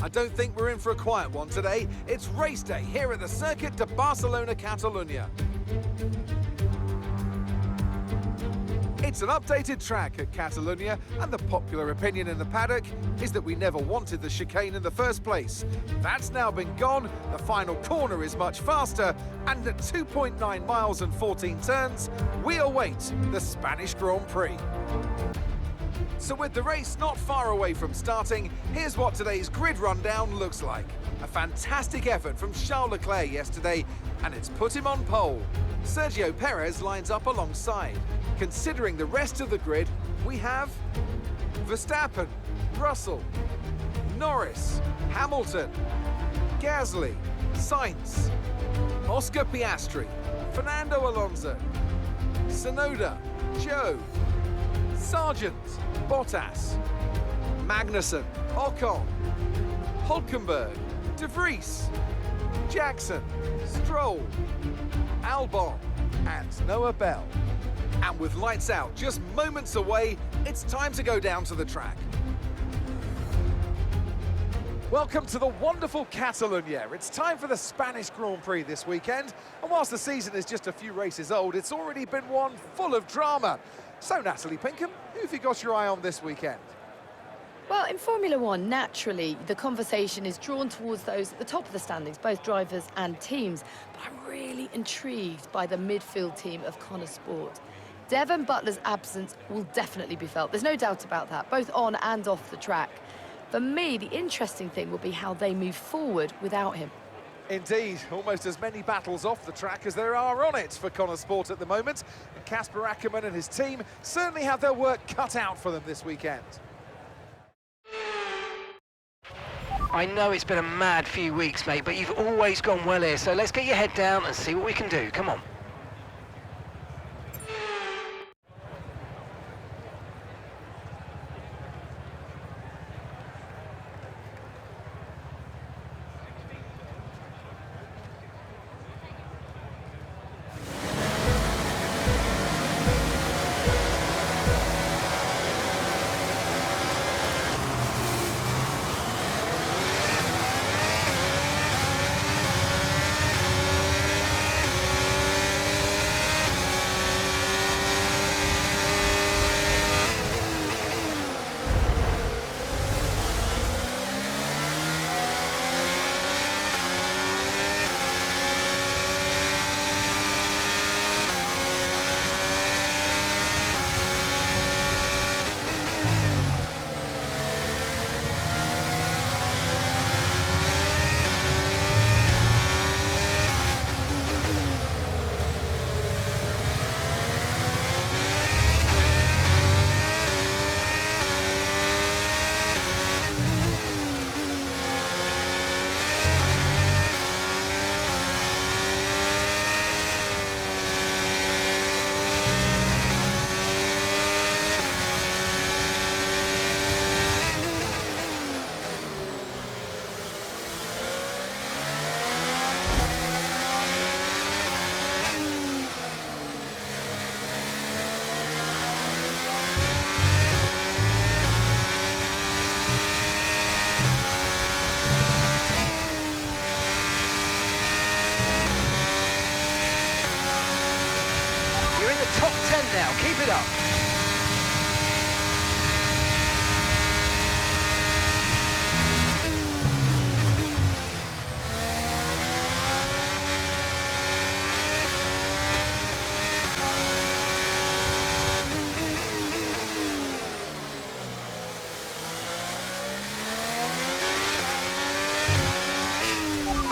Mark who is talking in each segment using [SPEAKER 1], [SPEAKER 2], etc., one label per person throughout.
[SPEAKER 1] I don't think we're in for a quiet one today. It's race day here at the Circuit de Barcelona Catalunya. It's an updated track at Catalunya, and the popular opinion in the paddock is that we never wanted the chicane in the first place. That's now been gone, the final corner is much faster, and at 2.9 miles and 14 turns, we await the Spanish Grand Prix. So with the race not far away from starting, here's what today's grid rundown looks like. A fantastic effort from Charles Leclerc yesterday, and it's put him on pole. Sergio Perez lines up alongside. Considering the rest of the grid, we have Verstappen, Russell, Norris, Hamilton, Gasly, Sainz, Oscar Piastri, Fernando Alonso, Tsunoda, Zhou, Sargent, Bottas, Magnussen, Ocon, Hülkenberg, De Vries, Jackson, Stroll, Albon, and Noah Bell. And with lights out just moments away, it's time to go down to the track. Welcome to the wonderful Catalunya. It's time for the Spanish Grand Prix this weekend. And whilst the season is just a few races old, it's already been one full of drama. So, Natalie Pinkham, who have you got your eye on this weekend?
[SPEAKER 2] Well, in Formula One, naturally, the conversation is drawn towards those at the top of the standings, both drivers and teams. But I'm really intrigued by the midfield team of Connor Sport. Devon Butler's absence will definitely be felt. There's no doubt about that, both on and off the track. For me, the interesting thing will be how they move forward without him.
[SPEAKER 1] Indeed, almost as many battles off the track as there are on it for Connor Sport at the moment. And Casper Ackermann and his team certainly have their work cut out for them this weekend.
[SPEAKER 3] I know it's been a mad few weeks, mate, but you've always gone well here, so let's get your head down and see what we can do. Come on. Top 10 now, keep it up.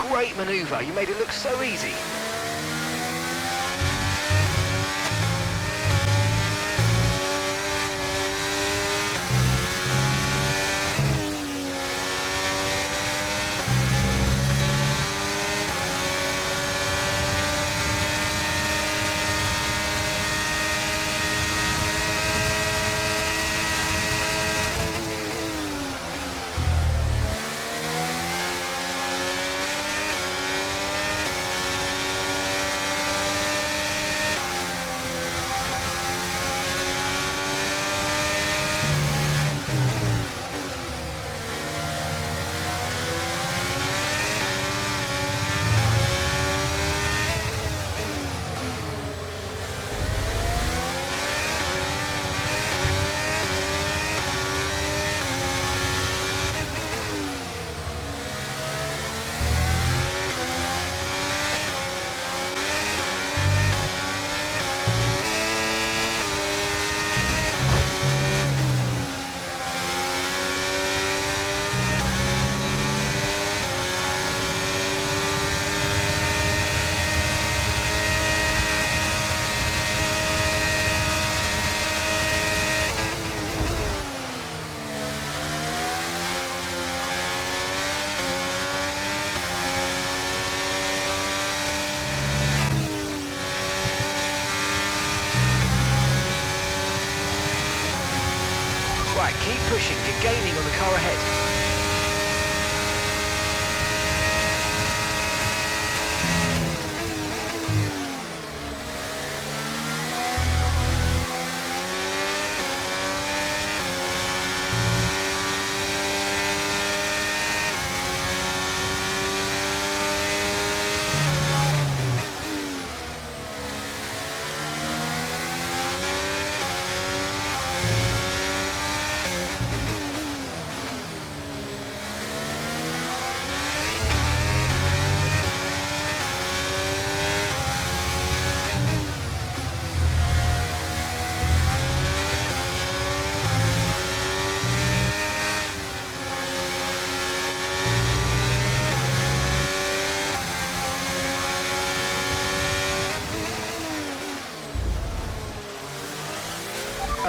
[SPEAKER 3] Great manoeuvre, you made it look so easy. pushing, you're gaining on the car ahead.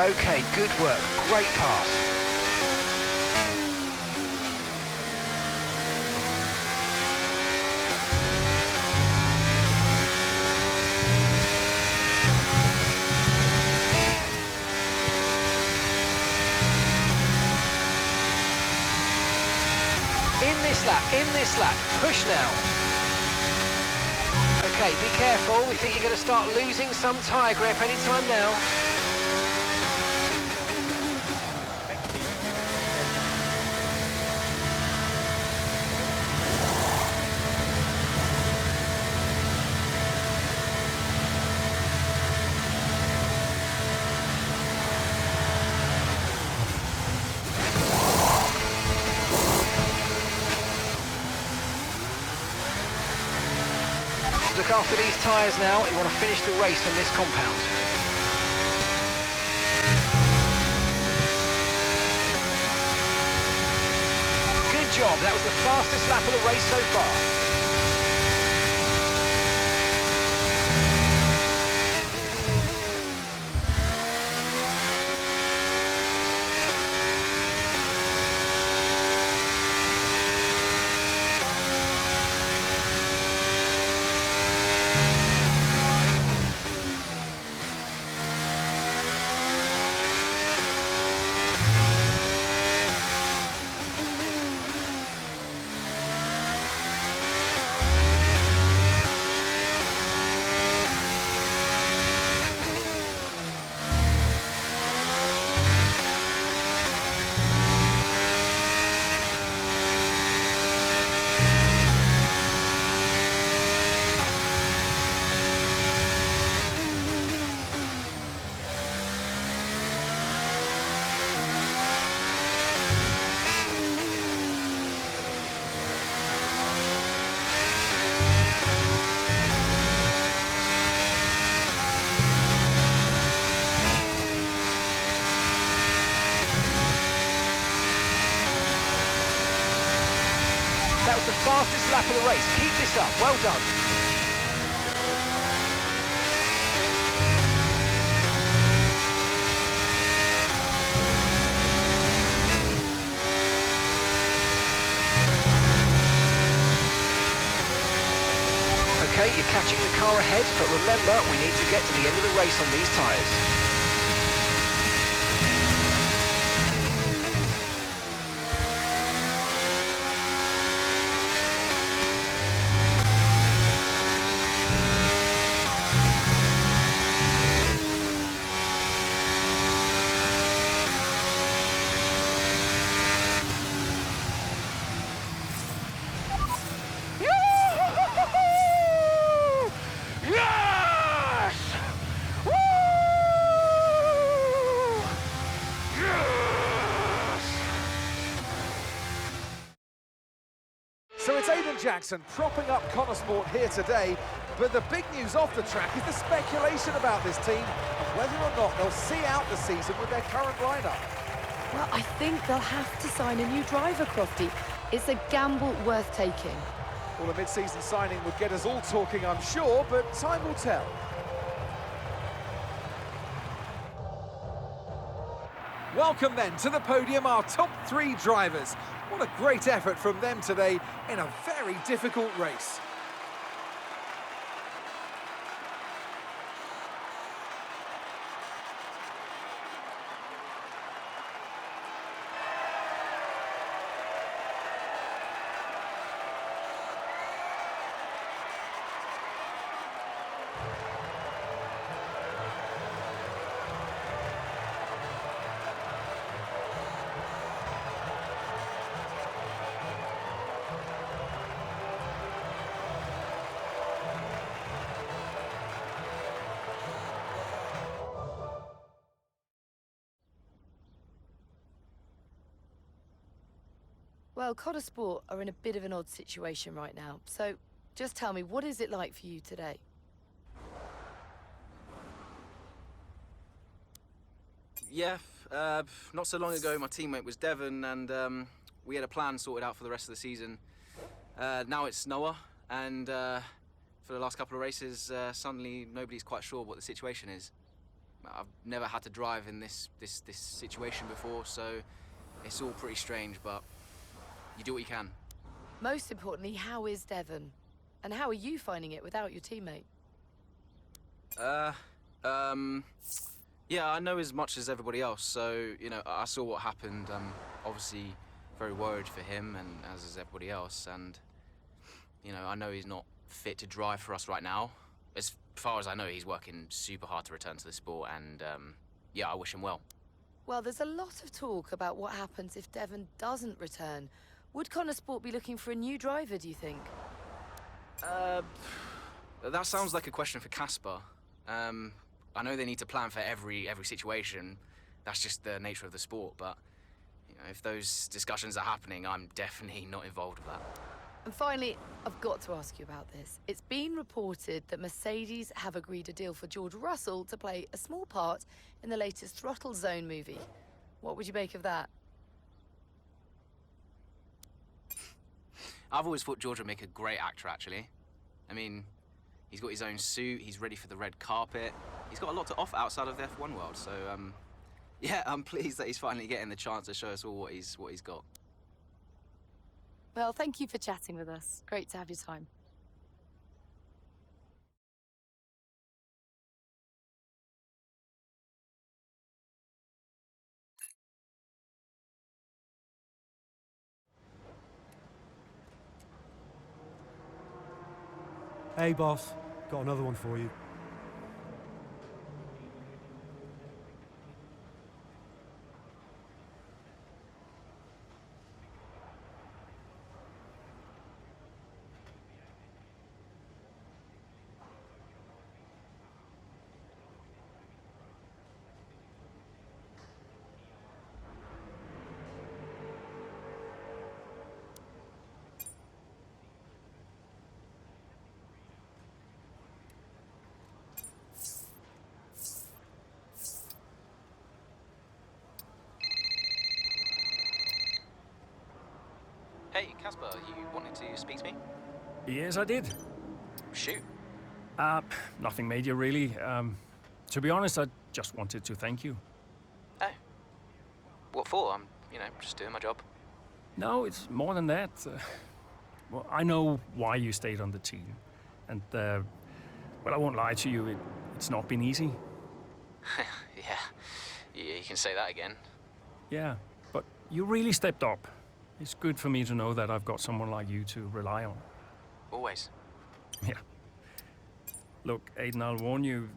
[SPEAKER 3] Okay, good work, great pass. In this lap, push now. Okay, be careful, we think you're going to start losing some tyre grip anytime now. Look after these tyres now, you want to finish the race on this compound. Good job, that was the fastest lap of the race so far. That was the fastest lap of the race. Keep this up. Well done. Okay, you're catching the car ahead, but remember, we need to get to the end of the race on these tyres.
[SPEAKER 1] So it's Aiden Jackson propping up Connor Sport here today, but the big news off the track is the speculation about this team and whether or not they'll see out the season with their current lineup.
[SPEAKER 2] Well, I think they'll have to sign a new driver, Crofty. It's a gamble worth taking.
[SPEAKER 1] Well, a mid-season signing would get us all talking, I'm sure, but time will tell. Welcome then to the podium, our top three drivers. What a great effort from them today in a very difficult race.
[SPEAKER 2] Well, Connor Sport are in a bit of an odd situation right now. So just tell me, what is it like for you today?
[SPEAKER 4] Yeah, not so long ago my teammate was Devon, and we had a plan sorted out for the rest of the season. Now it's Noah, and for the last couple of races, suddenly nobody's quite sure what the situation is. I've never had to drive in this situation before, so it's all pretty strange, but you do what you can.
[SPEAKER 2] Most importantly, how is Devon? And how are you finding it without your teammate?
[SPEAKER 4] Yeah, I know as much as everybody else, so, you know, I saw what happened. I'm obviously very worried for him, and as is everybody else, and, you know, I know he's not fit to drive for us right now. As far as I know, he's working super hard to return to the sport, and, yeah, I wish him well.
[SPEAKER 2] Well, there's a lot of talk about what happens if Devon doesn't return. Would Connor Sport be looking for a new driver, do you think?
[SPEAKER 4] That sounds like a question for Casper. I know they need to plan for every situation. That's just the nature of the sport, but you know, if those discussions are happening, I'm definitely not involved with that.
[SPEAKER 2] And finally, I've got to ask you about this. It's been reported that Mercedes have agreed a deal for George Russell to play a small part in the latest Throttle Zone movie. What would you make of that?
[SPEAKER 4] I've always thought George would make a great actor, actually. I mean, he's got his own suit, he's ready for the red carpet. He's got a lot to offer outside of the F1 world, so, yeah, I'm pleased that he's finally getting the chance to show us all what he's got.
[SPEAKER 2] Well, thank you for chatting with us. Great to have your time.
[SPEAKER 5] Hey, boss. Got another one for you.
[SPEAKER 4] Hey, Casper, you wanted to speak to me?
[SPEAKER 6] Yes, I did.
[SPEAKER 4] Shoot.
[SPEAKER 6] Nothing major, really. To be honest, I just wanted to thank you.
[SPEAKER 4] Oh. What for? I'm, you know, just doing my job.
[SPEAKER 6] No, it's more than that. Well, I know why you stayed on the team. And, well, I won't lie to you, it's not been easy.
[SPEAKER 4] Yeah, you can say that again.
[SPEAKER 6] Yeah, but you really stepped up. It's good for me to know that I've got someone like you to rely on.
[SPEAKER 4] Always.
[SPEAKER 6] Yeah. Look, Aiden, I'll warn you,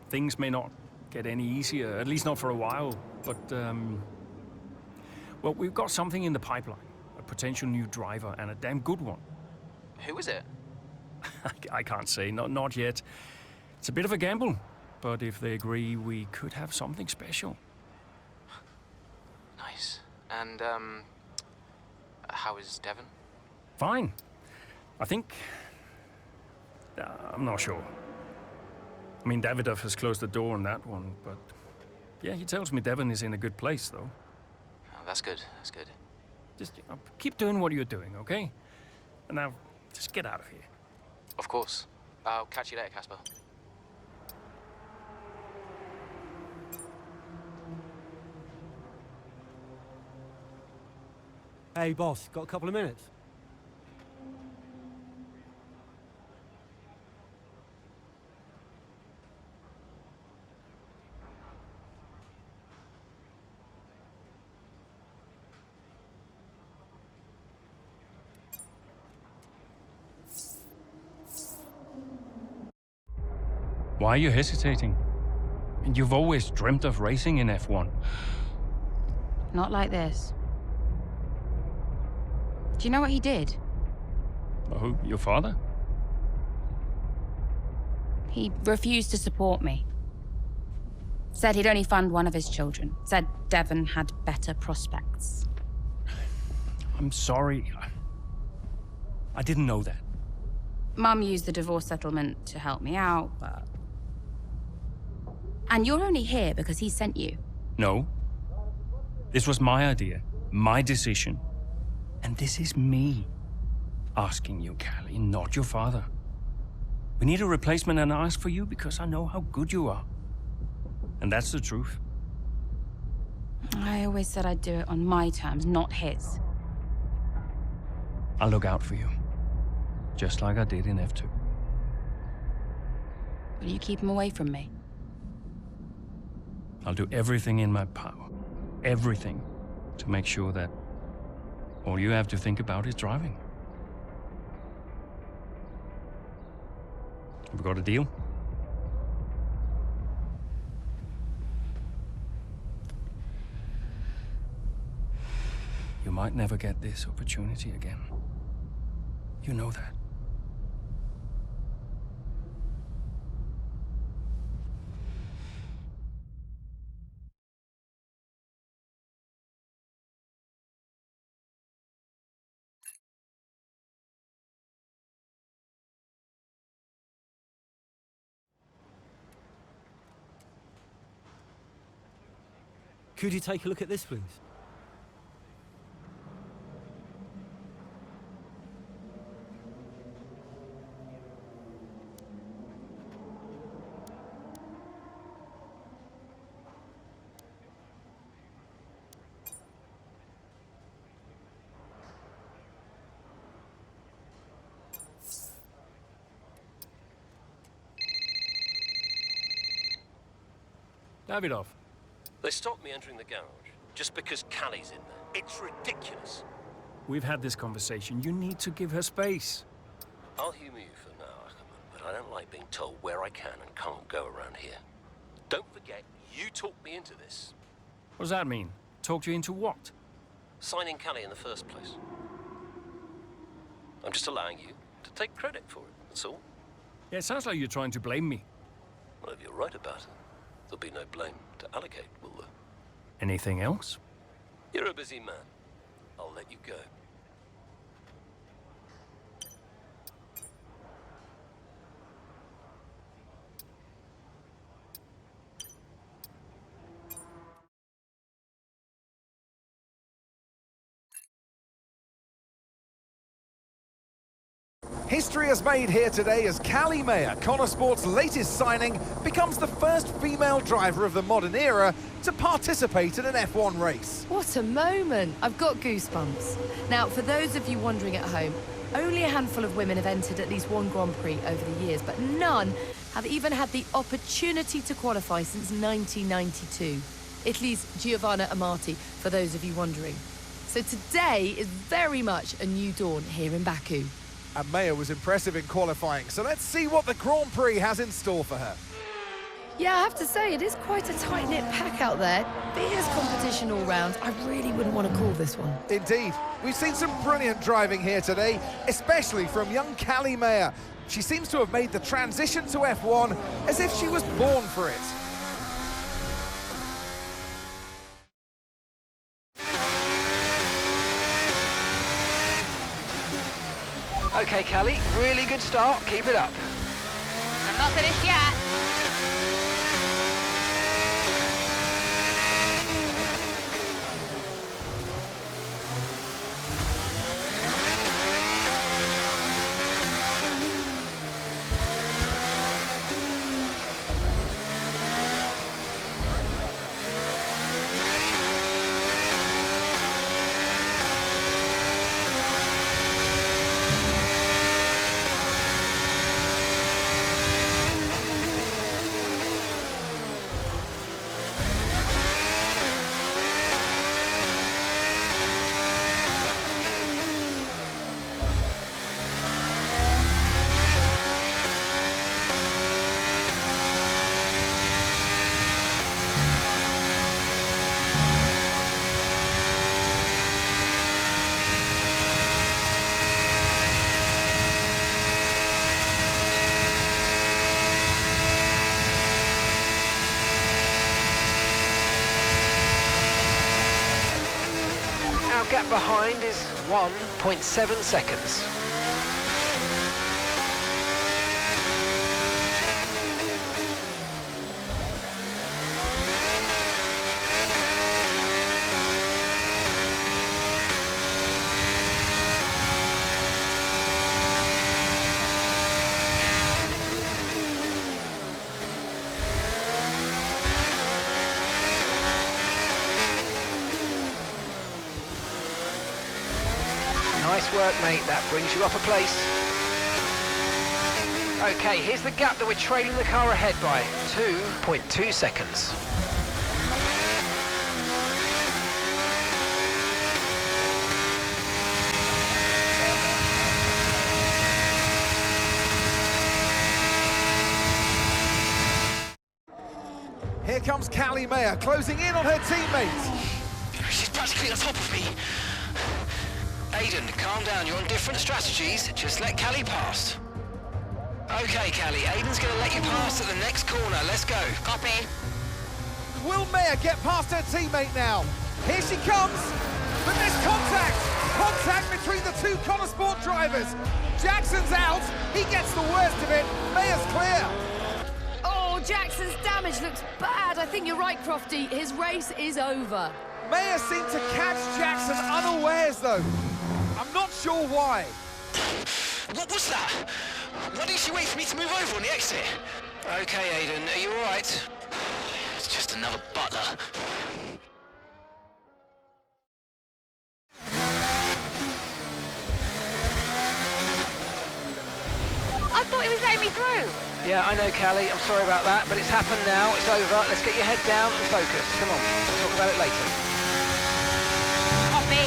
[SPEAKER 6] things may not get any easier, at least not for a while, but, well, we've got something in the pipeline, a potential new driver, and a damn good one.
[SPEAKER 4] Who is it?
[SPEAKER 6] I can't say, not yet. It's a bit of a gamble, but if they agree, we could have something special.
[SPEAKER 4] Nice. And, how is Devon?
[SPEAKER 6] Fine. I think... I'm not sure. I mean, Davidoff has closed the door on that one, but... Yeah, he tells me Devon is in a good place, though.
[SPEAKER 4] Oh, that's good, that's good.
[SPEAKER 6] Just keep doing what you're doing, okay? And now, just get out of here.
[SPEAKER 4] Of course. I'll catch you later, Casper.
[SPEAKER 5] Hey, boss. Got a couple of minutes?
[SPEAKER 6] Why are you hesitating? And you've always dreamt of racing in F1.
[SPEAKER 7] Not like this. Do you know what he did?
[SPEAKER 6] Oh, your father?
[SPEAKER 7] He refused to support me. Said he'd only fund one of his children. Said Devon had better prospects.
[SPEAKER 6] I'm sorry. I didn't know that.
[SPEAKER 7] Mum used the divorce settlement to help me out, but... And you're only here because he sent you.
[SPEAKER 6] No. This was my idea, my decision. And this is me asking you, Callie, not your father. We need a replacement and I ask for you because I know how good you are. And that's the truth.
[SPEAKER 7] I always said I'd do it on my terms, not his.
[SPEAKER 6] I'll look out for you. Just like I did in F2.
[SPEAKER 7] Will you keep him away from me?
[SPEAKER 6] I'll do everything in my power. Everything. To make sure that all you have to think about is driving. Have we got a deal? You might never get this opportunity again. You know that.
[SPEAKER 5] Could you take a look at this, please?
[SPEAKER 6] Davidoff.
[SPEAKER 8] They stopped me entering the garage just because Callie's in there. It's ridiculous.
[SPEAKER 6] We've had this conversation. You need to give her space.
[SPEAKER 8] I'll humor you for now, Ackerman, but I don't like being told where I can and can't go around here. Don't forget, you talked me into this.
[SPEAKER 6] What does that mean? Talked you into what?
[SPEAKER 8] Signing Callie in the first place. I'm just allowing you to take credit for it, that's all.
[SPEAKER 6] Yeah, it sounds like you're trying to blame me.
[SPEAKER 8] Well, if you're right about it, there'll be no blame to allocate, will there?
[SPEAKER 6] Anything else?
[SPEAKER 8] You're a busy man. I'll let you go.
[SPEAKER 1] History is made here today as Callie Mayer, Connor Sport's latest signing, becomes the first female driver of the modern era to participate in an F1 race.
[SPEAKER 2] What a moment! I've got goosebumps. Now, for those of you wondering at home, only a handful of women have entered at least one Grand Prix over the years, but none have even had the opportunity to qualify since 1992. Italy's Giovanna Amati, for those of you wondering. So today is very much a new dawn here in Baku.
[SPEAKER 1] And Mayer was impressive in qualifying, so let's see what the Grand Prix has in store for her.
[SPEAKER 2] Yeah, I have to say, it is quite a tight-knit pack out there. Fierce competition all round. I really wouldn't want to call this one.
[SPEAKER 1] Indeed. We've seen some brilliant driving here today, especially from young Callie Mayer. She seems to have made the transition to F1 as if she was born for it.
[SPEAKER 3] Okay, Callie, really good start. Keep it up.
[SPEAKER 7] I'm not finished yet.
[SPEAKER 3] gap behind is 1.7 seconds. Nice work, mate. That brings you up a place. Okay, here's the gap that we're trailing the car ahead by. 2.2 seconds.
[SPEAKER 1] Here comes Callie Mayer, closing in on her teammates.
[SPEAKER 3] She's practically on top of me. Aiden, calm down. You're on different strategies. Just let Callie pass. Okay, Callie. Aiden's going to let you pass at the next corner. Let's go. Copy.
[SPEAKER 1] Will Mayer get past her teammate now? Here she comes. But there's contact. Contact between the two Connor Sport drivers. Jackson's out. He gets the worst of it. Mayer's clear.
[SPEAKER 2] Oh, Jackson's damage looks bad. I think you're right, Crofty. His race is over.
[SPEAKER 1] Mayer seemed to catch Jackson unawares, though. I'm not sure why.
[SPEAKER 3] What was that? Why didn't she wait for me to move over on the exit? Okay, Aiden. Are you all right? It's just another butler.
[SPEAKER 7] I thought he was letting me through.
[SPEAKER 3] Yeah, I know, Callie. I'm sorry about that, but it's happened now. It's over. Let's get your head down and focus. Come on. We'll talk about it later.
[SPEAKER 7] Copy.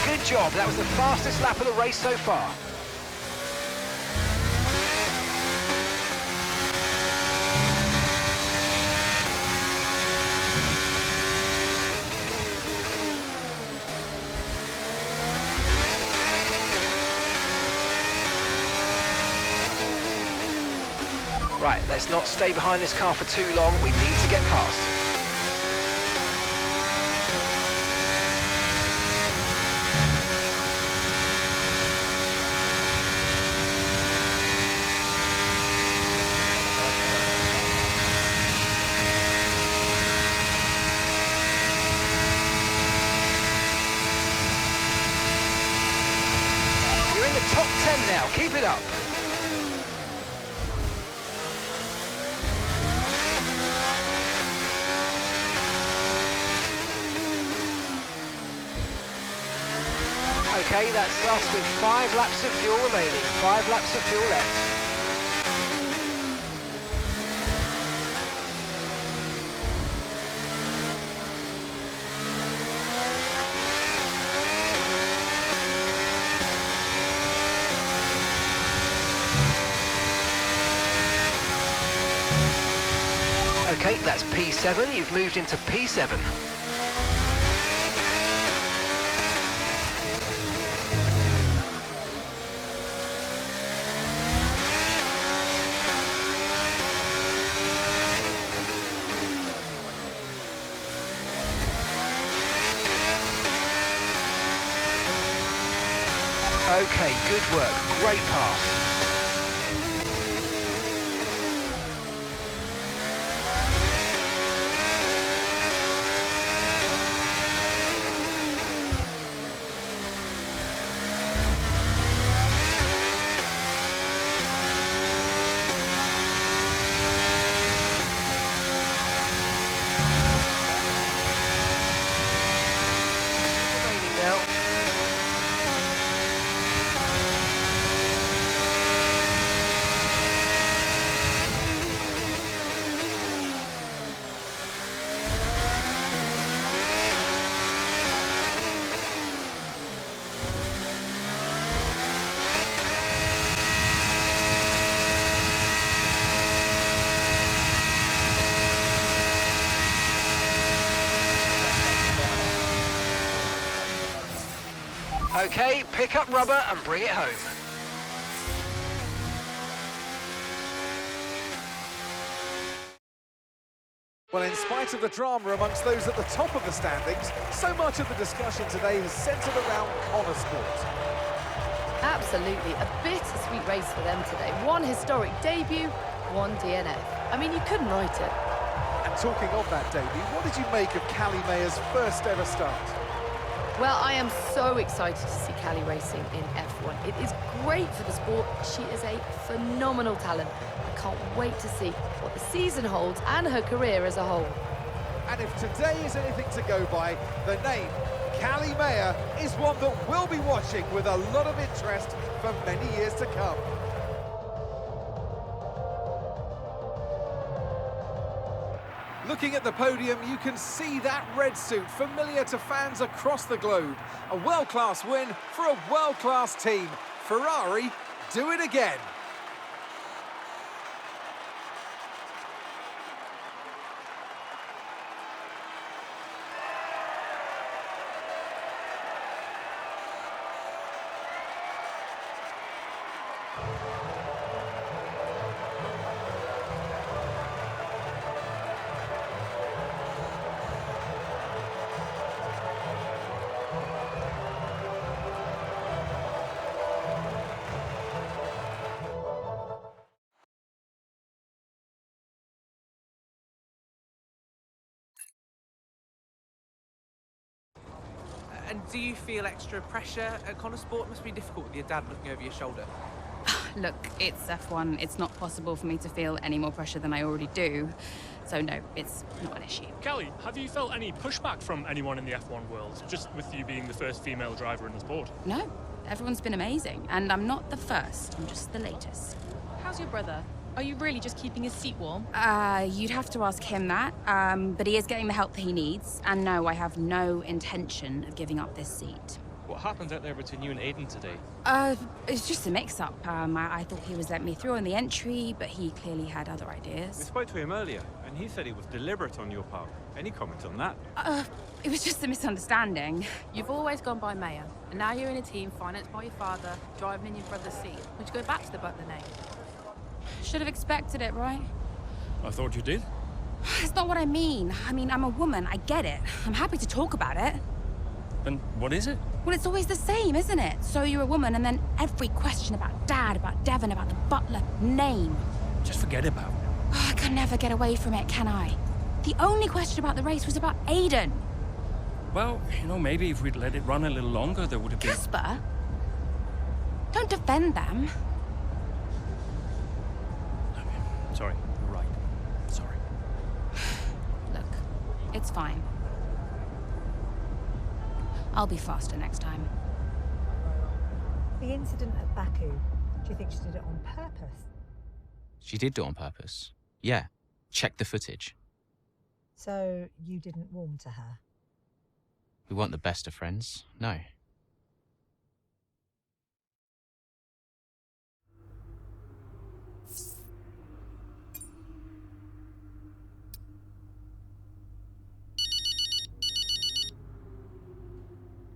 [SPEAKER 3] Good job. That was the fastest lap of the race so far. Right, let's not stay behind this car for too long. We need to get past. You're in the top 10 now. Keep it up. Okay, that's us with 5 laps of fuel remaining. 5 laps of fuel left. Okay, that's P7. You've moved into P7. Okay, good work. Great pass. Okay, pick up rubber and bring it home.
[SPEAKER 1] Well, in spite of the drama amongst those at the top of the standings, so much of the discussion today has centred around Connor Sport.
[SPEAKER 2] Absolutely, a bittersweet race for them today. One historic debut, one DNF. I mean, you couldn't write it.
[SPEAKER 1] And talking of that debut, what did you make of Callie Mayer's first ever start?
[SPEAKER 2] Well, I am so excited to see Callie racing in F1. It is great for the sport. She is a phenomenal talent. I can't wait to see what the season holds and her career as a whole.
[SPEAKER 1] And if today is anything to go by, the name Callie Mayer is one that we'll be watching with a lot of interest for many years to come. Looking at the podium, you can see that red suit familiar to fans across the globe. A world-class win for a world-class team. Ferrari, do it again.
[SPEAKER 9] And do you feel extra pressure at Connor Sport? It must be difficult with your dad looking over your shoulder.
[SPEAKER 7] Look, it's F1. It's not possible for me to feel any more pressure than I already do. So no, it's not an issue.
[SPEAKER 10] Callie, have you felt any pushback from anyone in the F1 world, just with you being the first female driver in the sport?
[SPEAKER 7] No, everyone's been amazing. And I'm not the first, I'm just the latest.
[SPEAKER 11] How's your brother? Are you really just keeping his seat warm?
[SPEAKER 7] You'd have to ask him that. But he is getting the help that he needs. And no, I have no intention of giving up this seat.
[SPEAKER 12] What happened out there between you and Aiden today?
[SPEAKER 7] It's just a mix-up. I thought he was letting me through on the entry, but he clearly had other
[SPEAKER 12] We
[SPEAKER 7] ideas.
[SPEAKER 12] spoke to him earlier, and he said it was deliberate on your part. Any comment on that?
[SPEAKER 7] It was just a misunderstanding.
[SPEAKER 11] You've always gone by Mayor, and now you're in a team financed by your father, driving in your brother's seat. Would you go back to the Butler name?
[SPEAKER 7] Should have expected it, right?
[SPEAKER 6] I thought you did.
[SPEAKER 7] It's not what I mean. I mean, I'm a woman, I get it. I'm happy to talk about it.
[SPEAKER 6] And what is it?
[SPEAKER 7] Well, it's always the same, isn't it? So you're a woman, and then every question about Dad, about Devon, about the Butler name.
[SPEAKER 6] Just forget about it.
[SPEAKER 7] Oh, I can never get away from it, can I? The only question about the race was about Aiden.
[SPEAKER 6] Well, you know, maybe if we'd let it run a little longer, there would have been...
[SPEAKER 7] Casper? Don't defend them.
[SPEAKER 6] Sorry, you're right. Sorry.
[SPEAKER 7] Look, it's fine. I'll be faster next time.
[SPEAKER 13] The incident at Baku, do you think she did it on purpose?
[SPEAKER 4] She did do it on purpose. Yeah. Check the footage.
[SPEAKER 13] So you didn't warm to her?
[SPEAKER 4] We weren't the best of friends. No.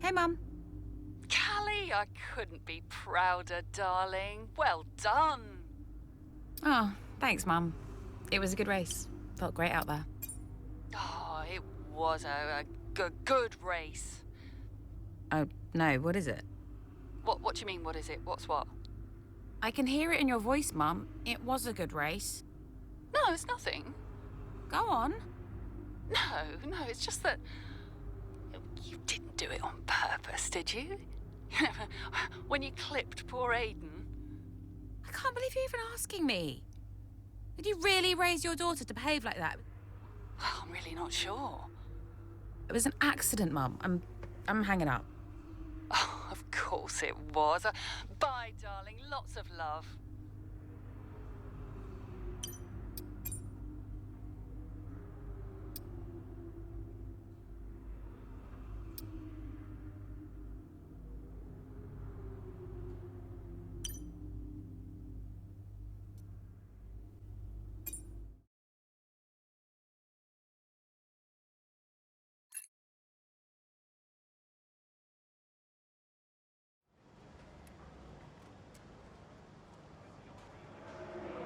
[SPEAKER 7] Hey, Mum.
[SPEAKER 14] Callie, I couldn't be prouder, darling. Well done.
[SPEAKER 7] Oh, thanks, Mum. It was a good race. Felt great out there.
[SPEAKER 14] Oh, it was a good race.
[SPEAKER 7] Oh, no, what is it?
[SPEAKER 14] What do you mean, what is it? What's what?
[SPEAKER 7] I can hear it in your voice, Mum. It was a good race.
[SPEAKER 14] No, it's nothing.
[SPEAKER 7] Go on.
[SPEAKER 14] No, it's just that you didn't do it on purpose, did you? When you clipped poor Aiden.
[SPEAKER 7] I can't believe you're even asking me. Did you really raise your daughter to behave like that?
[SPEAKER 14] Well, I'm really not sure.
[SPEAKER 7] It was an accident, Mum. I'm hanging up.
[SPEAKER 14] Oh, of course it was. Bye, darling. Lots of love.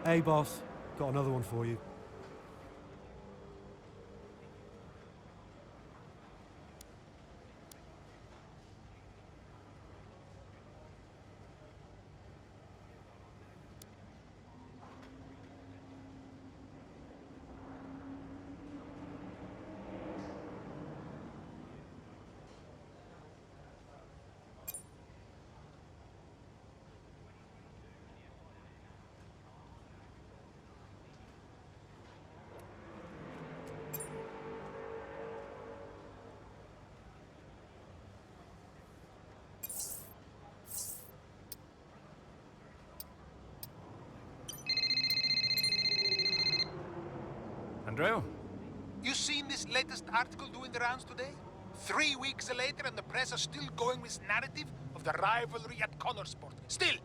[SPEAKER 15] Hey, boss. Got another one for you.
[SPEAKER 6] Andrea?
[SPEAKER 16] You seen this latest article doing the rounds today? 3 weeks later and the press are still going with narrative of the rivalry at Connorsport. Still!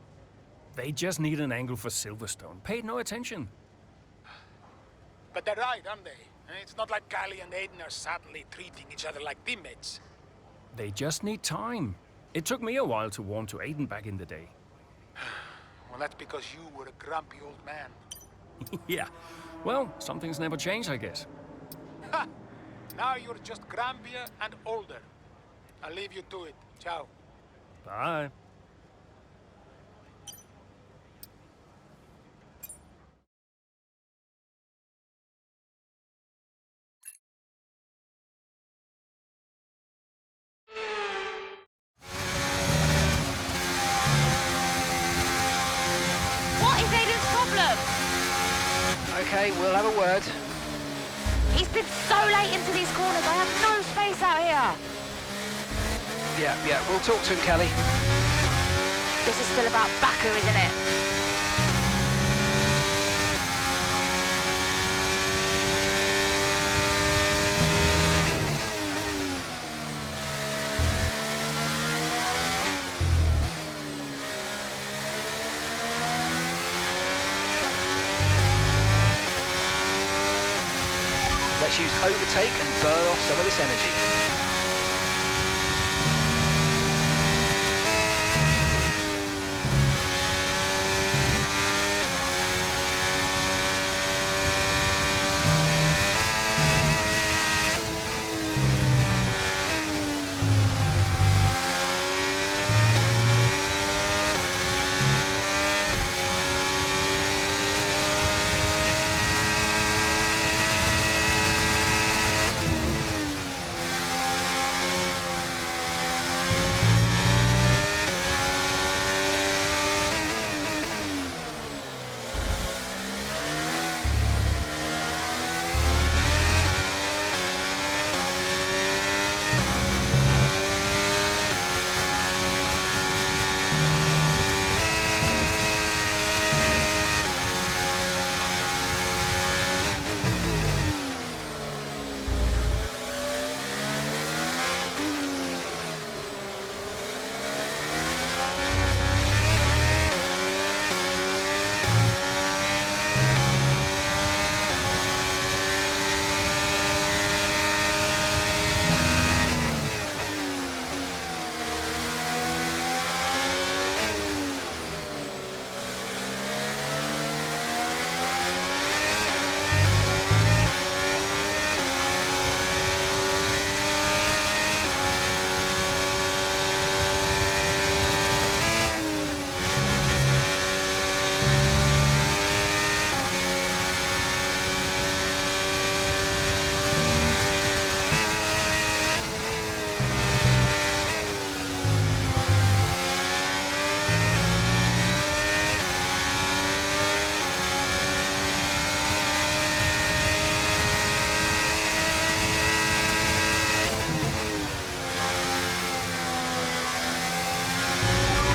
[SPEAKER 6] They just need an angle for Silverstone. Paid no attention.
[SPEAKER 16] But they're right, aren't they? It's not like Callie and Aiden are suddenly treating each other like teammates.
[SPEAKER 6] They just need time. It took me a while to warm to Aiden back in the day.
[SPEAKER 16] Well, that's because you were a grumpy old man.
[SPEAKER 6] Yeah. Well, some things never change, I guess.
[SPEAKER 16] Ha! Now you're just grumpier and older. I'll leave you to it. Ciao.
[SPEAKER 6] Bye.
[SPEAKER 17] What is Aiden's problem?
[SPEAKER 3] Okay, we'll have a word.
[SPEAKER 17] He's been so late into these corners. I have no space out here.
[SPEAKER 3] Yeah, we'll talk to him, Callie.
[SPEAKER 17] This is still about Baku, isn't it?
[SPEAKER 3] Let's use overtake and burn off some of this energy.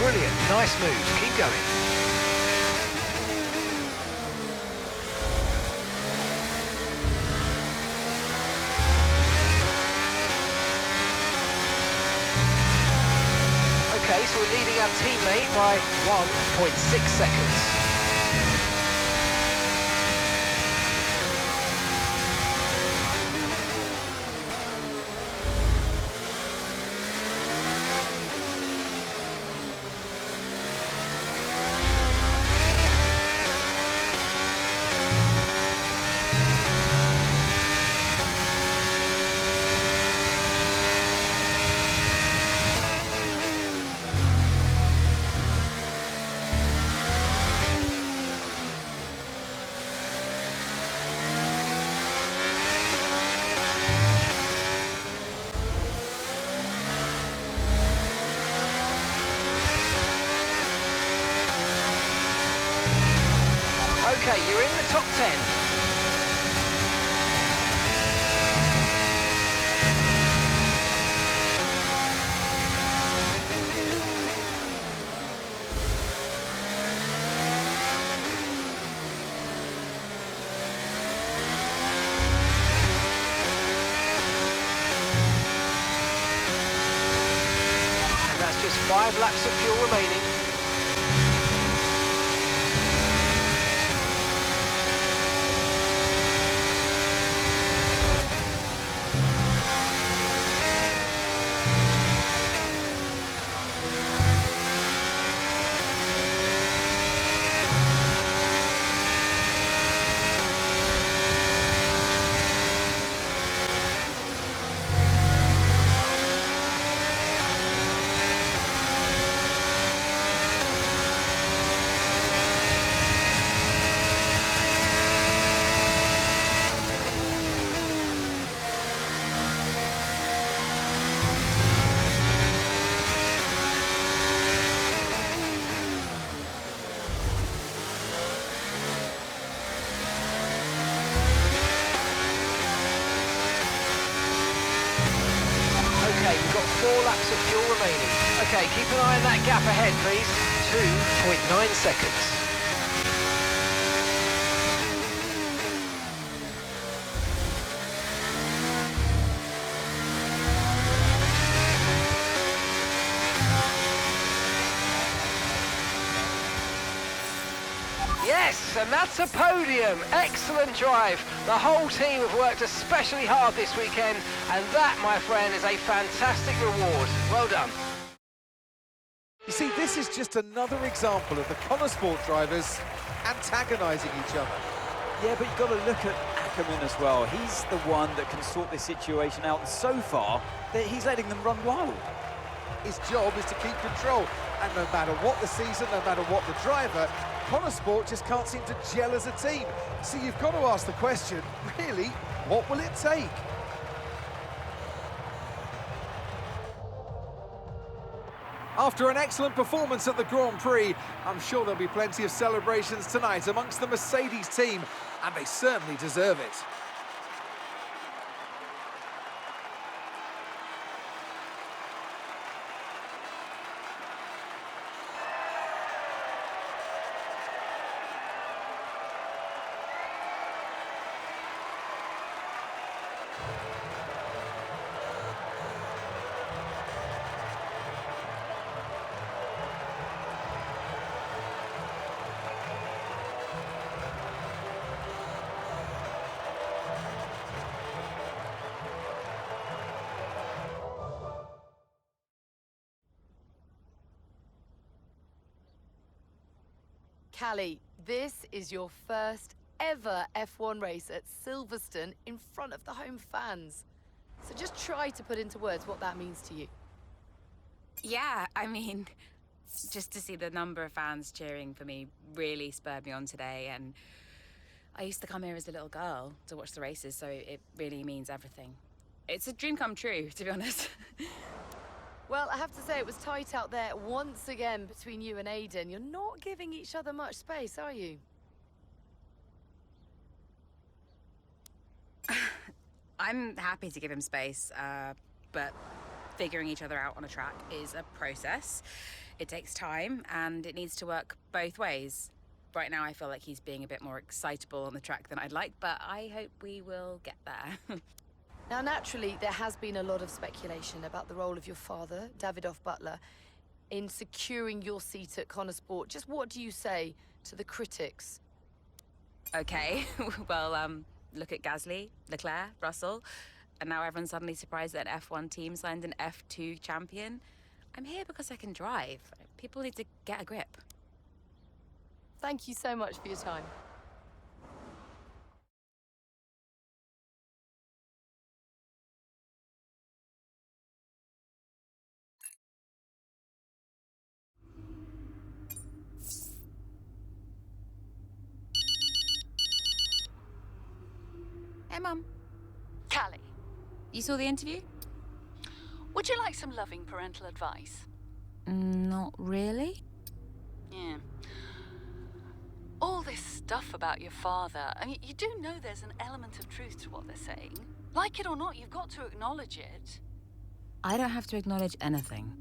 [SPEAKER 3] Brilliant, nice move, keep going. Okay, so we're leading our teammate by 1.6 seconds. Okay, you're in the top 10. And that's just 5 laps of fuel remaining. Okay, you've got 4 laps of fuel remaining. Okay, keep an eye on that gap ahead, please. 2.9 seconds. Yes, and that's a podium. Excellent drive. The whole team have worked especially hard this weekend, and that, my friend, is a fantastic reward. Well done.
[SPEAKER 1] You see, this is just another example of the Connor Sport drivers antagonising each other.
[SPEAKER 18] Yeah, but you've got to look at Ackerman as well. He's the one that can sort this situation out, and so far, he's letting them run wild.
[SPEAKER 1] His job is to keep control, and no matter what the season, no matter what the driver, Connor Sport just can't seem to gel as a team. So you've got to ask the question, really, what will it take? After an excellent performance at the Grand Prix, I'm sure there'll be plenty of celebrations tonight amongst the Mercedes team, and they certainly deserve it.
[SPEAKER 2] Callie, this is your first ever F1 race at Silverstone in front of the home fans. So just try to put into words what that means to you.
[SPEAKER 7] Yeah, I mean, just to see the number of fans cheering for me really spurred me on today. And I used to come here as a little girl to watch the races, so it really means everything. It's a dream come true, to be honest.
[SPEAKER 2] Well, I have to say it was tight out there once again between you and Aiden. You're not giving each other much space, are you?
[SPEAKER 7] I'm happy to give him space, but figuring each other out on a track is a process. It takes time, and it needs to work both ways. Right now, I feel like he's being a bit more excitable on the track than I'd like, but I hope we will get there.
[SPEAKER 2] Now, naturally, there has been a lot of speculation about the role of your father, Davidoff Butler, in securing your seat at Connor Sport. Just what do you say to the critics?
[SPEAKER 7] Okay, well, look at Gasly, Leclerc, Russell, and now everyone's suddenly surprised that an F1 team signed an F2 champion. I'm here because I can drive. People need to get a grip.
[SPEAKER 2] Thank you so much for your time.
[SPEAKER 7] Hey, Mum.
[SPEAKER 14] Callie,
[SPEAKER 7] You saw the interview?
[SPEAKER 14] would you like some loving parental advice?
[SPEAKER 7] Not really.
[SPEAKER 14] Yeah. All this stuff about your father. I mean, you do know there's an element of truth to what they're saying. Like it or not, you've got to acknowledge it.
[SPEAKER 7] I don't have to acknowledge anything.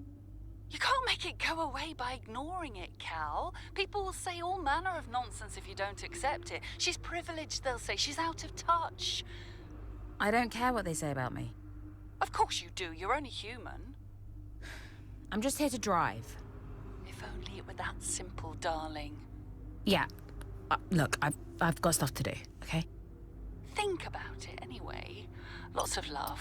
[SPEAKER 14] You can't make it go away by ignoring it, Cal. People will say all manner of nonsense if you don't accept it. She's privileged, they'll say. She's out of touch.
[SPEAKER 7] I don't care what they say about me.
[SPEAKER 14] Of course you do. You're only human.
[SPEAKER 7] I'm just here to drive.
[SPEAKER 14] If only it were that simple, darling.
[SPEAKER 7] Yeah. Look, I've got stuff to do, okay?
[SPEAKER 14] Think about it anyway. Lots of love.